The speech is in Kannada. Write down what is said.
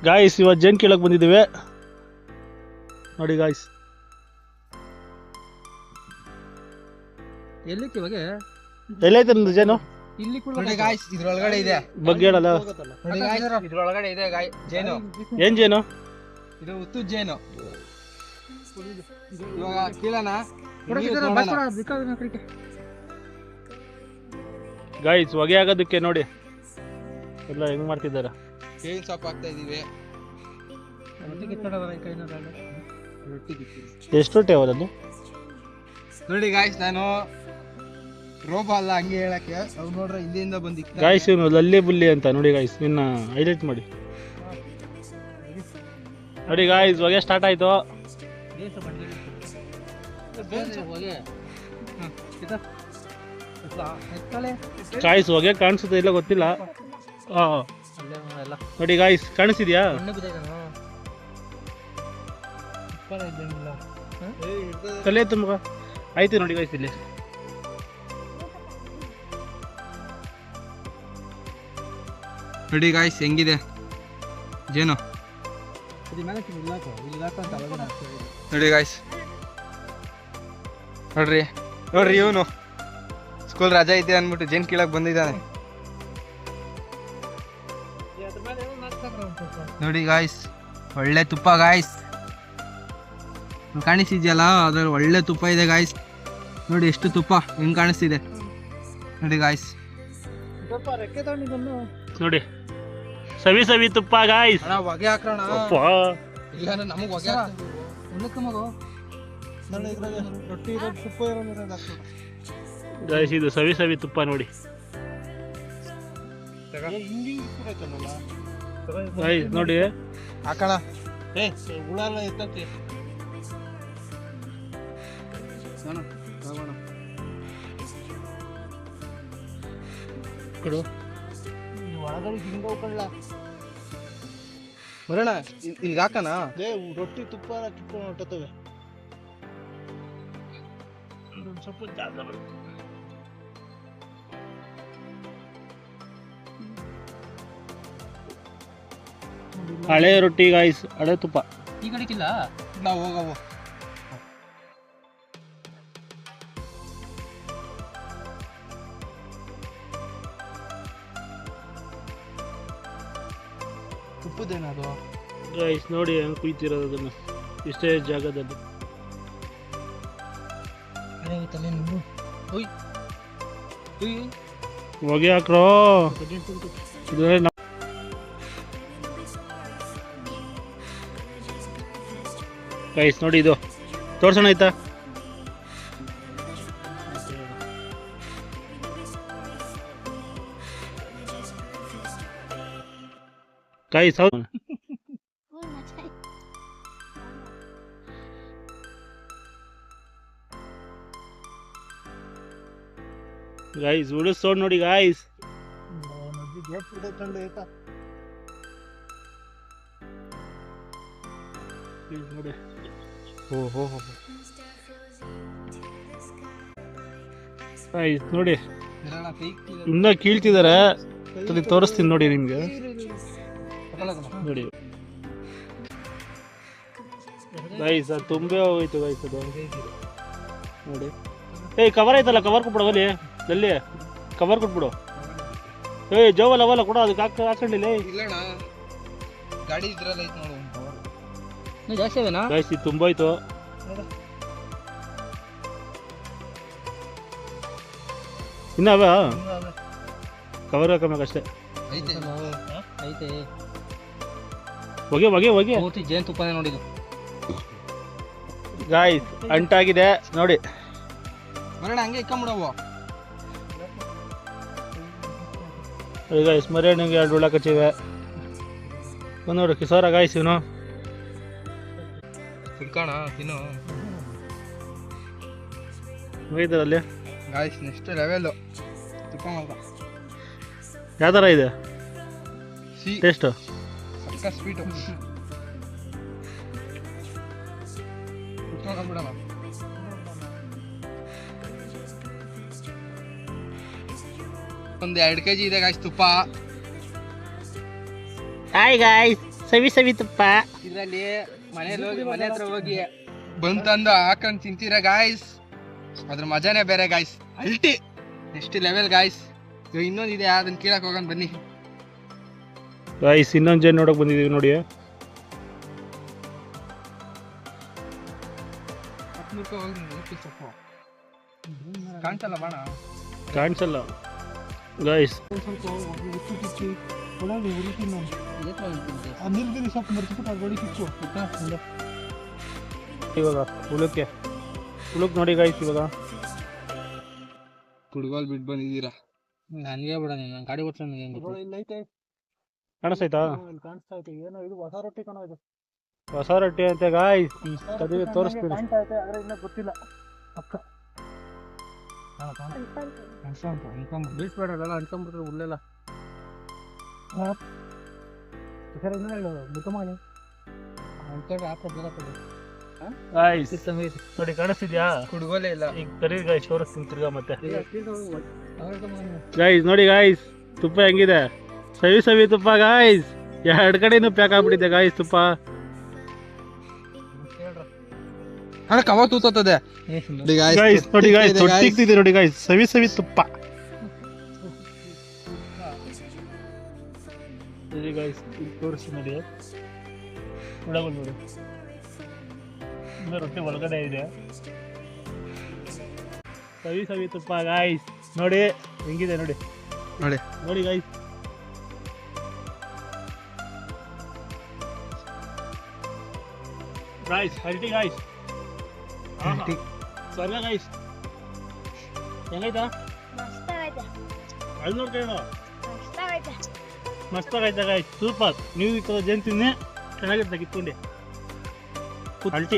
ಗಾಯ್ಸ್ ಇವತ್ತು ಜೇನು ಕೀಳಕ್ಕೆ ಬಂದಿದ್ದೀವಿ ನೋಡಿ ಗಾಯ್ಸ್. ಎಲ್ಲಿಕ್ಕೆ ಇವಾಗ ಎಲ್ಲೈತೆ ನಿಮ್ದು ಜೇನು? ಇಲ್ಲಿ ನೋಡಿ ಗಾಯ್ಸ್, ಇದ್ರೊಳಗಡೆ ಇದೆ ಬಗ್ಗೆ ಹೇಳಲ್ಲ. ನೋಡಿ ಗಾಯ್ಸ್, ಇದ್ರೊಳಗಡೆ ಇದೆ ಜೇನು. ಏನ್ ಜೇನು? ಇದು ಉತ್ತು ಜೇನು. ಇವಾಗ ಕೀಳನ ಗಾಯ್ಸ್ ಹೊಗೆ ಆಗೋದಕ್ಕೆ ನೋಡಿ ಎಲ್ಲ ಹೆಂಗ್ ಮಾಡ್ತಿದ್ದಾರೆ. ಬೇವಿನ ಸೊಪ್ಪು ಹಾಕ್ತಾ ಇದೀವಿ. ಎಷ್ಟು ರೊಟ್ಟಿ ಅವರದ್ದು ನೋಡಿ ಗಾಯ್ಸ್, ನಾನು ರೋಬ ಅಲ್ಲ ಹಂಗೆ ಹೇಳಕ್ಕೆ. ಅವ್ರು ನೋಡ್ರೆ ಇಲ್ಲಿಂದ ಬಂದಿತ್ತು ಗಾಯ್ಸ್, ಇವನು ಲಲ್ಲಿ ಬುಲ್ಲಿ ಅಂತ ನೋಡಿ ಗಾಯ್ಸ್. ನಿನ್ನ ಹೈಲೈಟ್ ಮಾಡಿ ನೋಡಿ ಗಾಯ್ಸ್. ಹೊಗೆ ಸ್ಟಾರ್ಟ್ ಆಯ್ತು. ಗಾಯ್ಸ್ ಹೊಗೆ ಕಾಣಿಸುತ್ತೆ ಇಲ್ಲ ಗೊತ್ತಿಲ್ಲ. ನೋಡಿ ಗಾಯ್ಸ್, ಕಾಣಿಸ್ತಿದ್ಯಾ? ಕಲೆ ತುಂಬ ಆಯ್ತು ನೋಡಿ ಗಾಯ್ಸ್. ಇಲ್ಲಿ ನೋಡಿ ಗಾಯ್ಸ್ ಹೆಂಗಿದೆ ಜೇನು. ನೋಡಿ ಗಾಯ್ಸ್, ನೋಡ್ರಿ ನೋಡ್ರಿ, ಇವನು ಸ್ಕೂಲ್ ರಜಾ ಐತೆ ಅಂದ್ಬಿಟ್ಟು ಜೇನು ಕೀಳಕ್ ಬಂದಿದ್ದಾನೆ. ನೋಡಿ ಗಾಯ್ಸ್, ಒಳ್ಳೆ ತುಪ್ಪ ಗಾಯ್ಸ್, ಕಾಣಿಸ್ತಿದ್ಯಲ್ಲ ಅದ್ರಲ್ಲಿ ಒಳ್ಳೆ ತುಪ್ಪ ಇದೆ ಗಾಯ್ಸ್. ನೋಡಿ ಎಷ್ಟು ತುಪ್ಪ ಹಿಂಗ್ ಕಾಣಿಸ್ತಿದೆ ನೋಡಿ ಗಾಯ್ಸ್. ನೋಡಿ ಸವಿ ಸವಿ ತುಪ್ಪ ಗಾಯ್ಸ್. ಹೊಗೆ ಹಾಕೋಣ ಇಲ್ಲ ನಮಗೆ ಹೊಗೆ ಗಾಯ್ಸ್, ಇದು ಸವಿ ಸವಿ ತುಪ್ಪ ನೋಡಿ ಗಾಯ್ಸ್. ನೋಡಿ ಹಾಕೋಣ. ಬರೋಣ ಈಗ ಹಾಕಣ. ರೊಟ್ಟಿ ತುಪ್ಪ ಕಿತ್ಕೊಂಡು ಹೊಟ್ಟತವೆ. ಸ್ವಲ್ಪ ಹಳೆ ರೊಟ್ಟಿ ಗಾಯ್ಸ್, ಹಳೆ ತುಪ್ಪ. ಈ ಕಡೆಗಿಲ್ಲ ನಾವು ಹೋಗವು. ತುಪ್ಪದೇನದು ಗಾಯ್ಸ್ ನೋಡಿ ಹೆಂಗ್ ಕುಯ್ತಿರೋದು ಅದನ್ನ ಇಷ್ಟೇ ಜಾಗದಲ್ಲಿ. ಹೊಗೆ ಹಾಕ್ರೋ. ಗೈಸ್ ನೋಡಿ ಇದು ತೋರ್ಸೋಣ ಆಯ್ತಾ? ಗೈಸ್ ಗಾಯ್ಸ್ ಉಳಿಸೋಡ್ ನೋಡಿ ಗಾಯ್ಸ್. ನೋಡಿ ಗಾಯ್ಸ್ ನೋಡಿ ಇನ್ನ ಕೀಳ್ತಿದಾರೆ. ತೋರಿಸ್ತೀನಿ ನೋಡಿ ನಿಮ್ಗೆ. ನೋಡಿ ಗೈಸ್ ಅದು ತುಂಬೆ ಹೋಯ್ತು ಗೈಸ್ ಅದು ನೋಡಿ. ಏಯ್ ಕವರ್ ಐತಲ್ಲ, ಕವರ್ ಕೊಟ್ಬಿಡು ಅಲ್ಲಿ ಅಲ್ಲಿ ಕವರ್ ಕೊಟ್ಬಿಡು. ಏಯ್ ಜೋವಲ್ಲ ಅವಲ್ಲ ಕೂಡ ಅದಕ್ಕೆ ಹಾಕೊಂಡಿಲ್ಲ. ಗಾಡಿ ಇದ್ರಲ್ಲಿ ಐತೆ ನೋಡು ಜಾಸ್ತಿ ಅವೇನಾ ಗೈಸ್, ಇದು ತುಂಬೋಯ್ತು. ಇನ್ನಾವ ಕವರ್ ಹಾಕಬೇಕಷ್ಟೇ. ಐತೆ ಹೊಗೆ ಹೊಗೆ ಹೊಗೆ ಪೂರ್ತಿ ಜೇನು ತುಪ್ಪನೇ ನೋಡಿದ್ದು ಗಾಯ್ಸ್. ಅಂಟಾಗಿದೆ ನೋಡಿ. ಬರೋಣ ಹಂಗೆ ಇಕ್ಕೊಂಬಿಡವು. ಗಾಯ್ಸ್ ಮರಿಯಣ್ಣಗೆ 2 ಉಳ್ಳ ಕಚ್ಚಿವೆ. ಒಂದು ನೋಡಿ ಕಿಸೋರ ಗಾಯ್ಸ್. ಇವನು ಕುಡ್ಕೋಣ ತಿನ್ನು ಹೋಗಿದ್ದಾರಲ್ಲಿ ಗಾಯ್ಸ್. ನೆಕ್ಸ್ಟ್ ಲೆವೆಲ್ ತುಪ್ಪ ಮಾತ್ರ. ಯಾವ ಥರ ಇದೆ ಟೇಸ್ಟು? ಸಕ್ಕ ಸ್ವೀಟು. ಕುತ್ಕೊಂಡ್ಬಿಡೋಣ. ಒಂದು 2 kg ಇದೆ ಗಾಯ್ಸ್ ತುಪ್ಪ. ಹಾಯ್ ಗಾಯ್ಸ್, ಸವಿ ಸವಿ ತುಪ್ಪ. ಇದರಲ್ಲಿ ಮನೆ ಹತ್ರ ಹೋಗಿ ಬಂತಂದು ಹಾಕೊಂಡ್ ತಿಂತೀರಾ ಗಾಯ್ಸ್, ಅದ್ರ ಮಜಾನೇ ಬೇರೆ ಗಾಯ್ಸ್. ಅಲ್ಟಿ ನೆಕ್ಸ್ಟ್ ಲೆವೆಲ್ ಗಾಯ್ಸ್. ಇನ್ನೊಂದಿದೆ ಅದನ್ನ ಕೇಳಕ್ ಹೋಗೋಣ ಬನ್ನಿ ಗೈಸ್. ಇನ್ನೊಂದು ಜೇನು ನೋಡಕ್ ಬಂದಿದೀವಿ ನೋಡಿ. ಕಾಣ್ತಲ್ಲ ಬಾಣ, ಕಾಣಿಸಲ್ಲ ಗೈಸ್. ಇವಾಗ ಹುಳುಕ್ ನೋಡಿ ಗೈಸ್. ಇವಾಗ ಕುಡ್ಗೋಲ್ ಬಿಟ್ಟು ಬಂದಿದ್ದೀರಾ. ನನಗೆ ಬಿಡ ನೀನು ಗಾಡಿ ಓಡಿಸೋಣ. ಕಾಣಿಸ್ತಾಯ್ತಾ? ಕಾಣಿಸ್ತಾ ಐತೆ ಏನೋ ಇದು ಹೊಸ ರೊಟ್ಟಿ ಕಣೋ ಇದು. ಹೊಸ ರೊಟ್ಟಿ ಅಂತೆ ಗಾಯ್ಸ್. ಅದೇ ತೋರಿಸ್ತೀನಿ. ಕಾಣ್ತಾ ಐತೆ ಆದ್ರೆ ಇನ್ನೂ ಗೊತ್ತಿಲ್ಲ ಪಕ್ಕ. ಬೀಸ್ಬೇಡಲ್ಲ ಅನ್ಕೊಂಡ್ಬಿಟ್ರೆ ಉಳ್ಳೆಲ್ಲ ಸರ್. ಇನ್ನೂ ಹೇಳು ಮುಖಮಾನಿ ಅಂತೇಳಿ ಗಾಯ್ಸ್ ನೋಡಿ ಕಾಣಿಸ್ತಿದ್ಯಾ? ಕುಡ್ಗೋಲೇ ಇಲ್ಲ. ಈಗ ಕರಿ ಗಾಯ್ಸ್ ತೋರಿಸ್ತೀನಿ ತಿರ್ಗಾ ಮತ್ತೆ. ಗಾಯ್ಸ್ ನೋಡಿ ಗಾಯ್ಸ್, ತುಪ್ಪ ಹೆಂಗಿದೆ, ಸವಿ ಸವಿ ತುಪ್ಪ ಗಾಯ್ಸ್. ಎರಡು ಕಡೆನೂ ಪ್ಯಾಕ್ ಆಗ್ಬಿಟ್ಟಿದೆ ಗಾಯ್ಸ್ ತುಪ್ಪ. ಅಣ್ಣ ಕವ ತೂತದೆ ಗಾಯ್ಸ್ ನೋಡಿ ಗಾಯ್ಸ್, ತೊಟ್ಟಿಗ್ತಿದೆ ನೋಡಿ ಗಾಯ್ಸ್, ಸವಿ ಸವಿ ತುಪ್ಪ. ಗಾಯ್ಸ್ ತೋರಿಸಿ ನೋಡಿ, ನೋಡಬಹುದು ನೋಡಿ, ಇನ್ನೂ ರೊಟ್ಟಿ ಒಳಗಡೆ ಇದೆ. ಸವಿ ಸವಿ ತುಪ್ಪ ಗಾಯ್ಸ್. ನೋಡಿ ಹೆಂಗಿದೆ ನೋಡಿ, ನೋಡಿ ನೋಡಿ ಗಾಯ್ಸ್. ಗಾಯ್ಸ್ ಹಲ್ಟಿ ಗಾಯ್ಸ್, ಸ್ವರ್ಗ ಗಾಯ್ಸ್. ಹೆಂಗೈತಾ? ಅಲ್ಲಿ ನೋಡ್ಕೊಳ್ಳೋ, ಮಸ್ತಾಗೈತೆ ಗಾಯ್ಸ್, ಸೂಪರ್. ನೀವು ಈ ಥರ ಜೇನು ತಿನ್ನಿ, ಚೆನ್ನಾಗಿರ್ತ ಕಿತ್ಕೊಂಡೆ. ಅಲ್ಟಿ